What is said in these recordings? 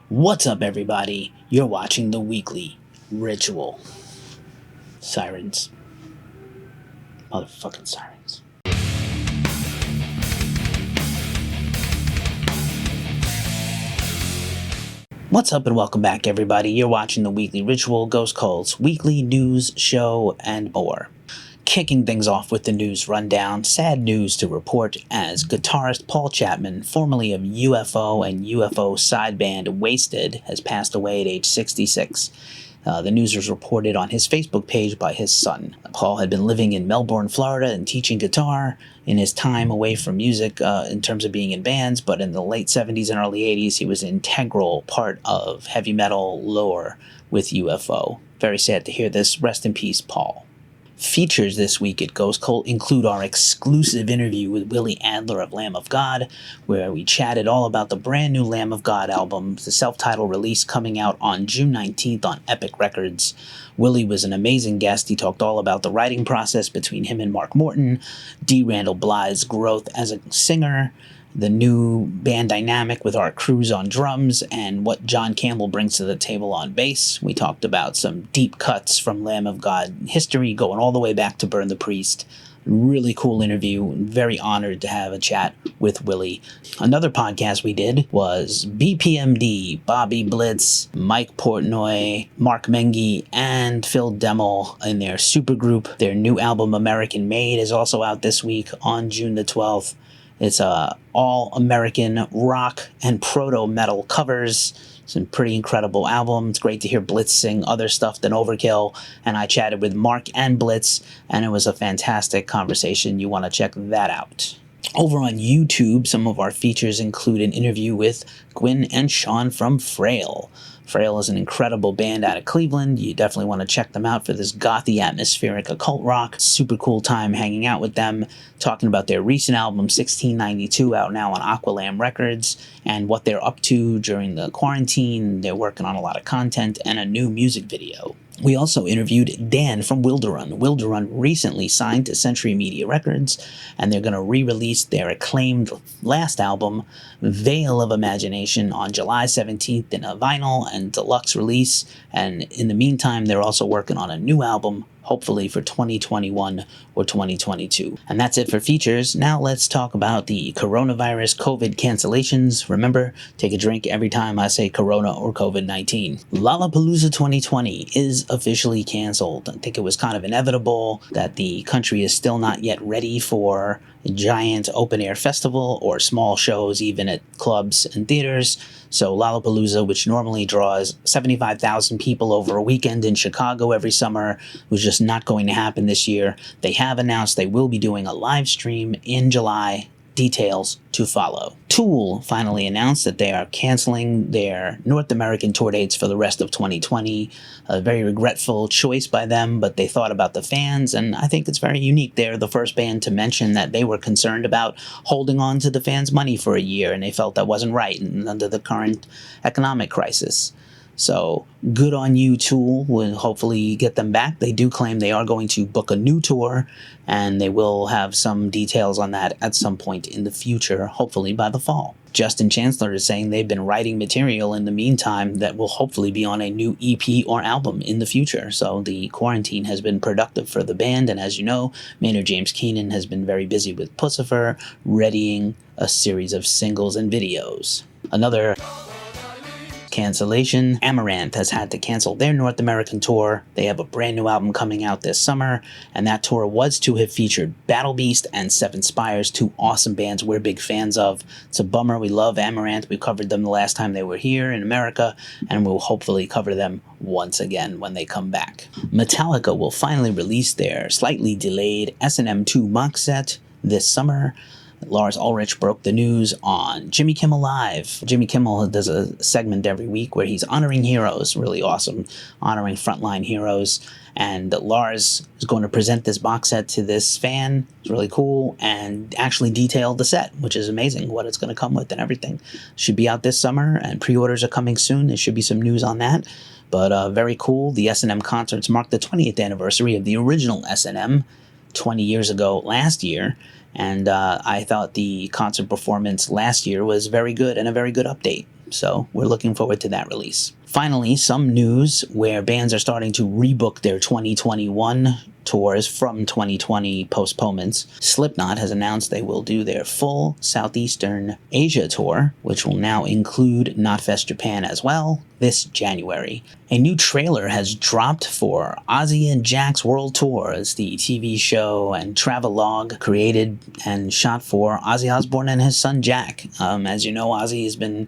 What's up, everybody? You're watching the weekly ritual. Sirens. Motherfucking sirens. What's up and welcome back, everybody. You're watching the weekly ritual, Ghost Cult's weekly news show and more. Kicking things off with the news rundown, sad news to report as guitarist Paul Chapman, formerly of UFO and UFO side band Wasted, has passed away at age 66. The news was reported on his Facebook page by his son. Paul had been living in Melbourne, Florida, and teaching guitar in his time away from music in terms of being in bands, but in the late 70s and early 80s, he was an integral part of heavy metal lore with UFO. Very sad to hear this. Rest in peace, Paul. Features this week at Ghost Cult include our exclusive interview with Willie Adler of Lamb of God, where we chatted all about the brand new Lamb of God album, the self-titled release coming out on June 19th on Epic Records. Willie was an amazing guest. He talked all about the writing process between him and Mark Morton, D. Randall Blythe's growth as a singer, the new band dynamic with Art Cruz on drums, and what John Campbell brings to the table on bass. We talked about some deep cuts from Lamb of God history, going all the way back to Burn the Priest. Really cool interview. Very honored to have a chat with Willie. Another podcast we did was BPMD, Bobby Blitz, Mike Portnoy, Mark Mengi, and Phil Demmel in their supergroup. Their new album, American Made, is also out this week on June the 12th. It's all-American rock and proto-metal covers. It's a pretty incredible album. It's great to hear Blitz sing other stuff than Overkill. And I chatted with Mark and Blitz, and it was a fantastic conversation. You want to check that out. Over on YouTube, some of our features include an interview with Gwyn and Sean from Frail. Frail is an incredible band out of Cleveland. You definitely want to check them out for this gothy, atmospheric occult rock. Super cool time hanging out with them, talking about their recent album, 1692, out now on Aqualam Records, and what they're up to during the quarantine. They're working on a lot of content and a new music video. We also interviewed Dan from Wilderun. Wilderun recently signed to Century Media Records, and they're going to re-release their acclaimed last album, Veil of Imagination, on July 17th in a vinyl and deluxe release. And in the meantime, they're also working on a new album, hopefully for 2021 or 2022. And that's it for features. Now let's talk about the coronavirus COVID cancellations. Remember, take a drink every time I say corona or COVID-19. Lollapalooza 2020 is officially canceled. I think it was kind of inevitable that the country is still not yet ready for a giant open-air festival or small shows even at clubs and theaters. So Lollapalooza, which normally draws 75,000 people over a weekend in Chicago every summer, was just not going to happen this year. They have announced they will be doing a live stream in July. Details to follow. Tool finally announced that they are canceling their North American tour dates for the rest of 2020. A very regretful choice by them, but they thought about the fans, and I think it's very unique. They're the first band to mention that they were concerned about holding on to the fans' money for a year, and they felt that wasn't right under the current economic crisis. So good on you, Tool. We'll hopefully get them back. They do claim they are going to book a new tour, and they will have some details on that at some point in the future, hopefully by the fall. Justin Chancellor is saying they've been writing material in the meantime that will hopefully be on a new EP or album in the future. So the quarantine has been productive for the band, and as you know, Maynard James Keenan has been very busy with Pussifer, readying a series of singles and videos. Another cancellation. Amaranth has had to cancel their North American tour. They have a brand new album coming out this summer, and that tour was to have featured Battle Beast and Seven Spires, two awesome bands we're big fans of. It's a bummer. We love Amaranth. We covered them the last time they were here in America, and we'll hopefully cover them once again when they come back. Metallica will finally release their slightly delayed S&M 2 box set this summer. Lars Ulrich broke the news on Jimmy Kimmel Live. Jimmy Kimmel does a segment every week where he's honoring heroes, really awesome, honoring frontline heroes. And Lars is going to present this box set to this fan. It's really cool, and actually detail the set, which is amazing, what it's going to come with and everything. Should be out this summer, and pre-orders are coming soon. There should be some news on that. But very cool. The S&M concerts mark the 20th anniversary of the original S&M 20 years ago last year. And I thought the concert performance last year was very good and a very good update. So we're looking forward to that release. Finally, some news where bands are starting to rebook their 2021 tours from 2020 postponements. Slipknot has announced they will do their full Southeastern Asia tour, which will now include Knotfest Japan as well, this January. A new trailer has dropped for Ozzy and Jack's World Tour. It's the TV show and travelogue created and shot for Ozzy Osbourne and his son Jack. As you know, Ozzy has been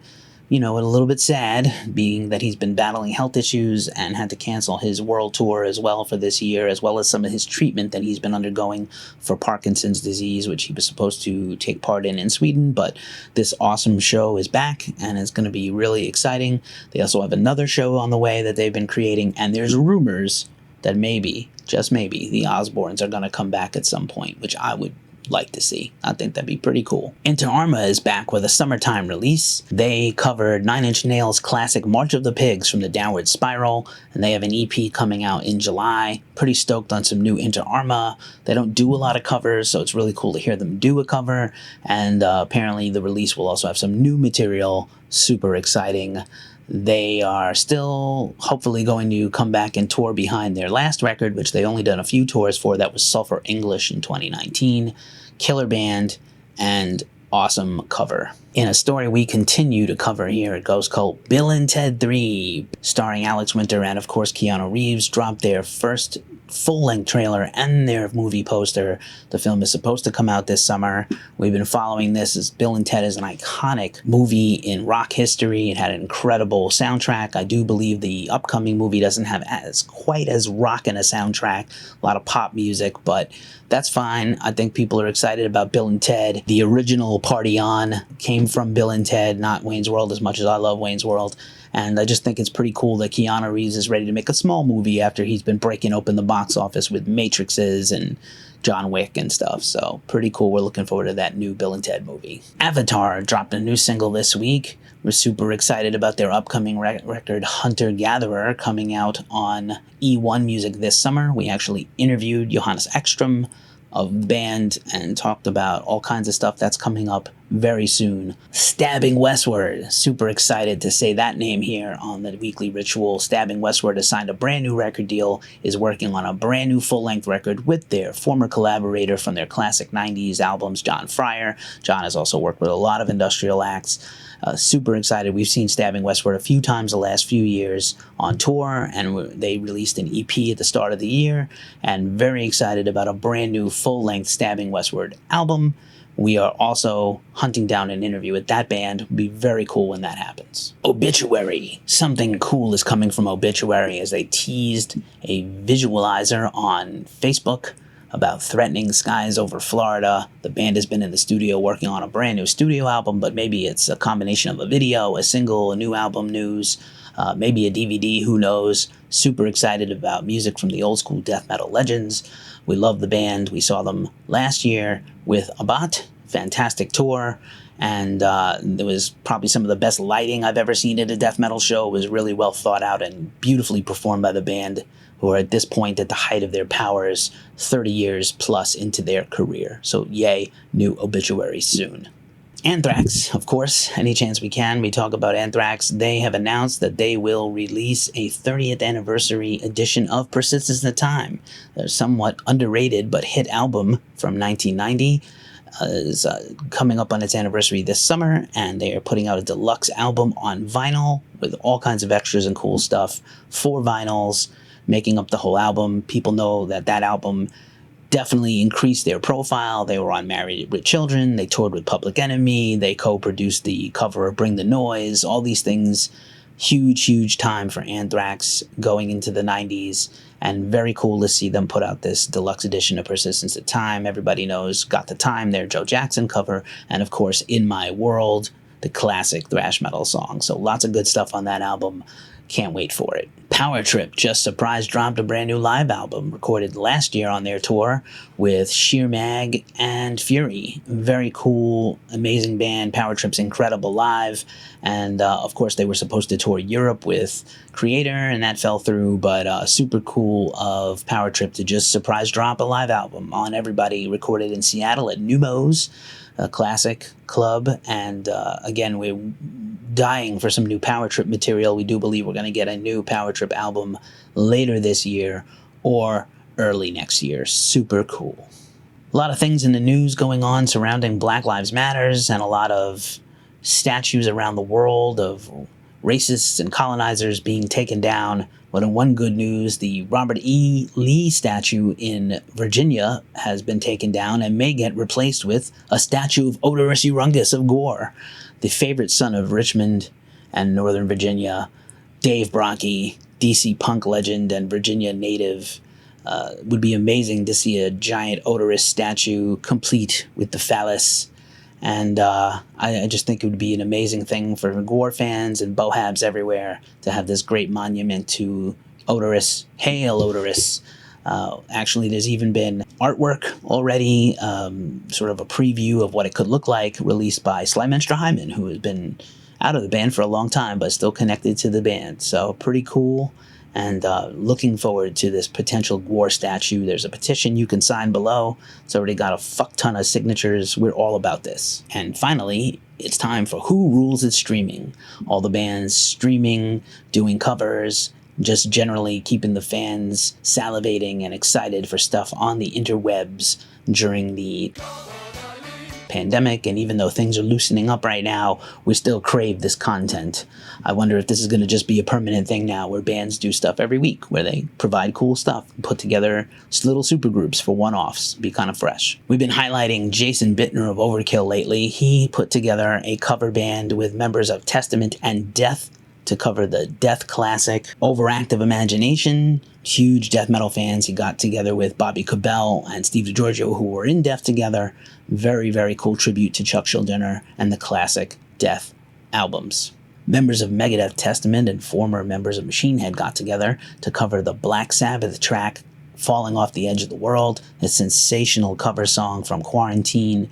a little bit sad, being that he's been battling health issues and had to cancel his world tour as well for this year, as well as some of his treatment that he's been undergoing for Parkinson's disease, which he was supposed to take part in Sweden. But this awesome show is back, and it's going to be really exciting. They also have another show on the way that they've been creating, and there's rumors that maybe, just maybe, the Osbournes are going to come back at some point, which I would like to see. I think that'd be pretty cool. Arma is back with a summertime release. They covered Nine Inch Nails' classic March of the Pigs from the Downward Spiral, and they have an EP coming out in July. Pretty stoked on some new Arma. They don't do a lot of covers, so it's really cool to hear them do a cover, and apparently the release will also have some new material. Super exciting. They are still hopefully going to come back and tour behind their last record, which they only done a few tours for. That was Sulphur English in 2019. Killer band and awesome cover. In a story we continue to cover here at Ghost Cult, Bill and Ted 3, starring Alex Winter and of course Keanu Reeves, dropped their first full-length trailer and their movie poster. The film is supposed to come out this summer. We've been following this as Bill and Ted is an iconic movie in rock history. It had an incredible soundtrack. I do believe the upcoming movie doesn't have quite as rockin' a soundtrack, a lot of pop music, but that's fine. I think people are excited about Bill and Ted. The original Party On came from Bill and Ted, not Wayne's World, as much as I love Wayne's World. And I just think it's pretty cool that Keanu Reeves is ready to make a small movie after he's been breaking open the box office with Matrixes and John Wick and stuff. So pretty cool. We're looking forward to that new Bill and Ted movie. Avatar dropped a new single this week. We're super excited about their upcoming record Hunter Gatherer coming out on E1 Music this summer. We actually interviewed Johannes Ekstrom of the band and talked about all kinds of stuff that's coming up very soon. Stabbing Westward. Super excited to say that name here on the Weekly Ritual. Stabbing Westward has signed a brand new record deal, is working on a brand new full-length record with their former collaborator from their classic 90s albums, John Fryer. John has also worked with a lot of industrial acts. Super excited. We've seen Stabbing Westward a few times the last few years on tour, and they released an EP at the start of the year, and very excited about a brand new full-length Stabbing Westward album. We are also hunting down an interview with that band. It'll be very cool when that happens. Obituary. Something cool is coming from Obituary as they teased a visualizer on Facebook about threatening skies over Florida. The band has been in the studio working on a brand new studio album, but maybe it's a combination of a video, a single, a new album news, maybe a DVD, who knows. Super excited about music from the old school death metal legends. We love the band. We saw them last year with Abat. Fantastic tour. And there was probably some of the best lighting I've ever seen at a death metal show. It was really well thought out and beautifully performed by the band, who are at this point at the height of their powers, 30 years plus into their career. So yay, new Obituary soon. Anthrax, of course, any chance we can, we talk about Anthrax. They have announced that they will release a 30th anniversary edition of Persistence in Time. Their somewhat underrated but hit album from 1990 is coming up on its anniversary this summer, and they are putting out a deluxe album on vinyl with all kinds of extras and cool stuff. 4 vinyls making up the whole album. People know that album definitely increased their profile. They were on Married with Children. They toured with Public Enemy. They co-produced the cover of Bring the Noise. All these things. Huge time for Anthrax going into the 90s. And very cool to see them put out this deluxe edition of Persistence of Time. Everybody knows Got the Time, their Joe Jackson cover. And of course, In My World, the classic thrash metal song. So lots of good stuff on that album. Can't wait for it. Power Trip just surprise dropped a brand new live album recorded last year on their tour with Sheer Mag and Fury. Very cool, amazing band. Power Trip's incredible live. And of course, they were supposed to tour Europe with Creator, and that fell through. But super cool of Power Trip to just surprise drop a live album on everybody, recorded in Seattle at Numos. Classic Club. And again, we're dying for some new Power Trip material. We do believe we're going to get a new Power Trip album later this year or early next year. Super cool. A lot of things in the news going on surrounding Black Lives Matters, and a lot of statues around the world of racists and colonizers being taken down. But in one good news, the Robert E. Lee statue in Virginia has been taken down and may get replaced with a statue of Oderus Urungus of Gore, the favorite son of Richmond and Northern Virginia, Dave Brockie, DC punk legend and Virginia native. Would be amazing to see a giant Oderus statue complete with the phallus. And I just think it would be an amazing thing for Gore fans and Bohabs everywhere to have this great monument to Oderus. Hail Oderus. Actually, there's even been artwork already, sort of a preview of what it could look like, released by Slymanstra Hyman, who has been out of the band for a long time, but still connected to the band. So pretty cool. And looking forward to this potential Gore statue. There's a petition you can sign below. It's already got a fuck ton of signatures. We're all about this. And finally, it's time for Who Rules It Streaming. All the bands streaming, doing covers, just generally keeping the fans salivating and excited for stuff on the interwebs during the pandemic. And even though things are loosening up right now, we still crave this content. I wonder if this is going to just be a permanent thing now, where bands do stuff every week, where they provide cool stuff, put together little supergroups for one-offs. Be kind of fresh. We've been highlighting Jason Bittner of Overkill lately. He put together a cover band with members of Testament and Death to cover the Death classic Overactive Imagination. Huge death metal fans. He got together with Bobby Cabell and Steve DiGiorgio, who were in Death together. Very, very cool tribute to Chuck Schuldiner and the classic Death albums. Members of Megadeth, Testament, and former members of Machine Head got together to cover the Black Sabbath track Falling Off the Edge of the World, a sensational cover song from Quarantine.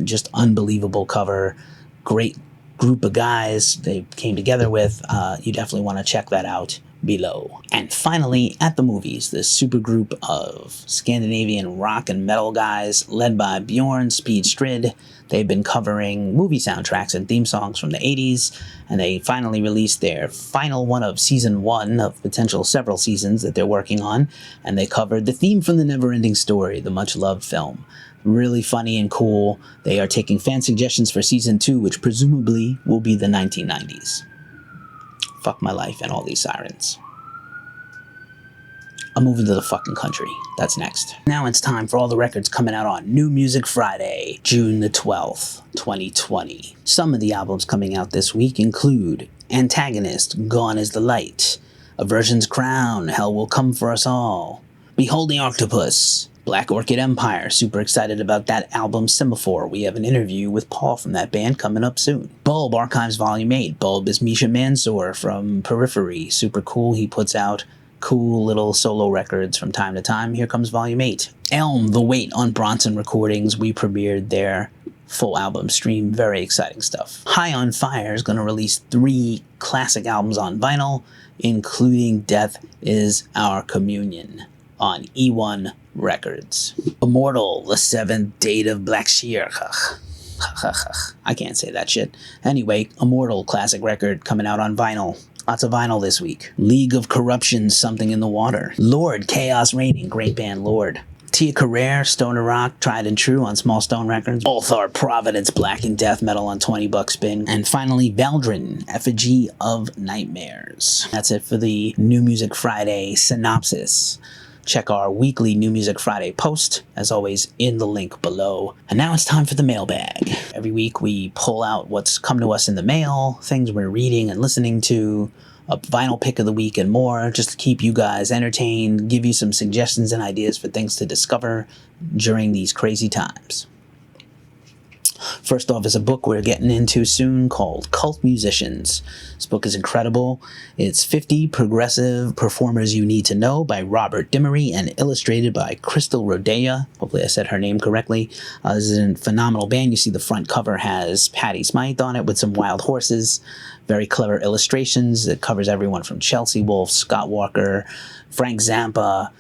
Just unbelievable cover. Great group of guys they came together with. You definitely want to check that out below. And finally, at the movies, this supergroup of Scandinavian rock and metal guys led by Bjorn Speed Strid. They've been covering movie soundtracks and theme songs from the 80s, and they finally released their final one of season 1 of potential several seasons that they're working on, and they covered the theme from The Neverending Story, the much-loved film. Really funny and cool. They are taking fan suggestions for season 2, which presumably will be the 1990s. Fuck my life and all these sirens. I'm moving to the fucking country. That's next. Now it's time for all the records coming out on New Music Friday, June the 12th, 2020. Some of the albums coming out this week include Antagonist, Gone is the Light, Aversion's Crown, Hell Will Come for Us All, Behold the Octopus, Black Orchid Empire, super excited about that album. Semaphore, we have an interview with Paul from that band coming up soon. Bulb Archives Volume 8, Bulb is Misha Mansour from Periphery, super cool. He puts out cool little solo records from time to time. Here comes Volume 8. Elm, The Wait on Bronson Recordings, we premiered their full album stream, very exciting stuff. High on Fire is going to release 3 classic albums on vinyl, including Death is Our Communion on E1 Records. Immortal, The Seventh Date of Black Shear. I can't say that shit. Anyway, Immortal classic record coming out on vinyl. Lots of vinyl this week. League of Corruption, Something in the Water. Lord, Chaos Reigning, great band Lord. Tia Carrere, Stoner Rock, Tried and True on Small Stone Records. Ulthar Providence, Black and Death Metal on 20 Buck Spin. And finally, Veldrin, Effigy of Nightmares. That's it for the New Music Friday synopsis. Check our weekly New Music Friday post, as always, in the link below. And now it's time for the mailbag. Every week we pull out what's come to us in the mail, things we're reading and listening to, a vinyl pick of the week and more, just to keep you guys entertained, give you some suggestions and ideas for things to discover during these crazy times. First off is a book we're getting into soon called Cult Musicians. This book is incredible. It's 50 Progressive Performers You Need to Know by Robert Dimery and illustrated by Crystal Rodea. Hopefully I said her name correctly. This is a phenomenal band. You see the front cover has Patti Smythe on it with some wild horses. Very clever illustrations. It covers everyone from Chelsea Wolfe, Scott Walker, Frank Zappa,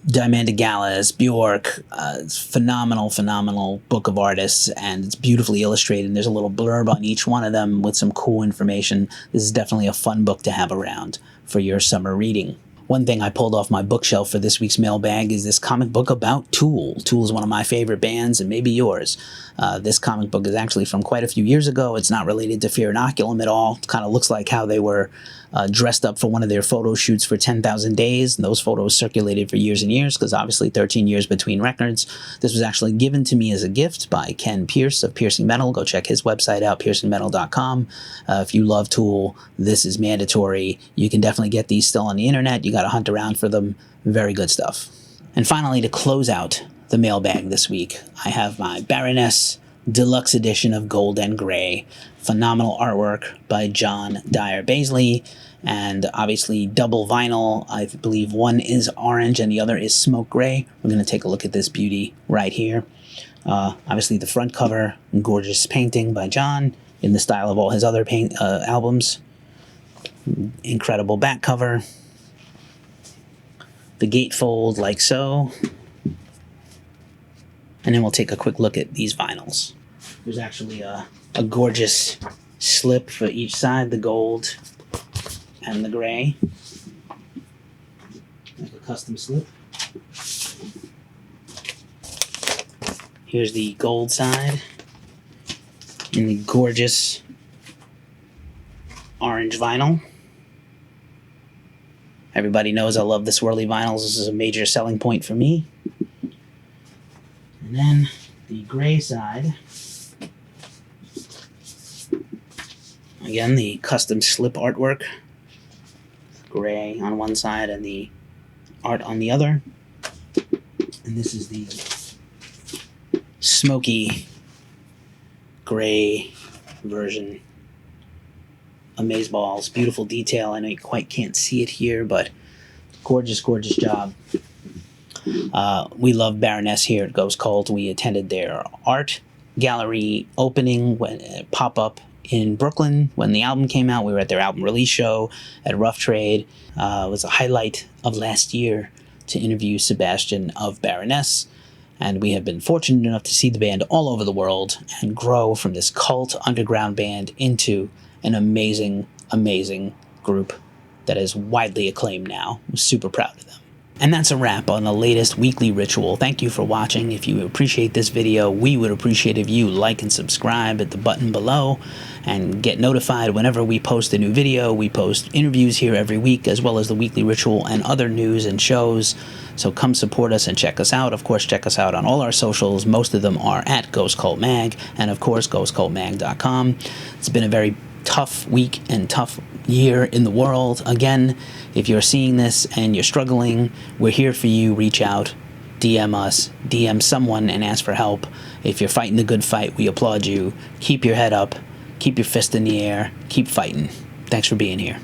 Diamanda Gallas, Bjork, it's phenomenal book of artists, and it's beautifully illustrated. And there's a little blurb on each one of them with some cool information. This is definitely a fun book to have around for your summer reading. One thing I pulled off my bookshelf for this week's mailbag is this comic book about Tool. Tool is one of my favorite bands, and maybe yours. This comic book is actually from quite a few years ago. It's not related to Fear Inoculum at all. It kind of looks like how they were dressed up for one of their photo shoots for 10,000 Days. And those photos circulated for years and years, because obviously 13 years between records. This was actually given to me as a gift by Ken Pierce of Piercing Metal. Go check his website out, piercingmetal.com. If you love Tool, this is mandatory. You can definitely get these still on the internet. You got to hunt around for them. Very good stuff. And finally, to close out the mailbag this week, I have my Baroness Deluxe Edition of Gold and Gray. Phenomenal artwork by John Dyer Baisley, and obviously double vinyl. I believe one is orange and the other is smoke gray. We're going to take a look at this beauty right here. Obviously the front cover, gorgeous painting by John in the style of all his other albums. Incredible back cover. The gatefold like so. And then we'll take a quick look at these vinyls. There's actually a gorgeous slip for each side, the gold and the gray. Like a custom slip. Here's the gold side in the gorgeous orange vinyl. Everybody knows I love the swirly vinyls. This is a major selling point for me. And then the gray side. Again, the custom slip artwork. Gray on one side and the art on the other. And this is the smoky gray version. Amazeballs, beautiful detail. I know you quite can't see it here, but gorgeous job. We love Baroness here at Ghost Cult. We attended their art gallery opening, pop-up in Brooklyn when the album came out. We were at their album release show at Rough Trade. It was a highlight of last year to interview Sebastian of Baroness, and we have been fortunate enough to see the band all over the world and grow from this cult underground band into an amazing group that is widely acclaimed now. I'm super proud of them. And that's a wrap on the latest weekly ritual. Thank you for watching. If you appreciate this video, we would appreciate if you like and subscribe at the button below and get notified whenever we post a new video. We post interviews here every week, as well as the weekly ritual and other news and shows. So come support us and check us out. Of course, check us out on all our socials. Most of them are at Ghost Cult Mag, and of course, ghostcultmag.com. It's been a very tough week and tough year in the world. Again, if you're seeing this and you're struggling, we're here for you. Reach out, DM us, DM someone and ask for help. If you're fighting the good fight, we applaud you. Keep your head up, keep your fist in the air, keep fighting. Thanks for being here.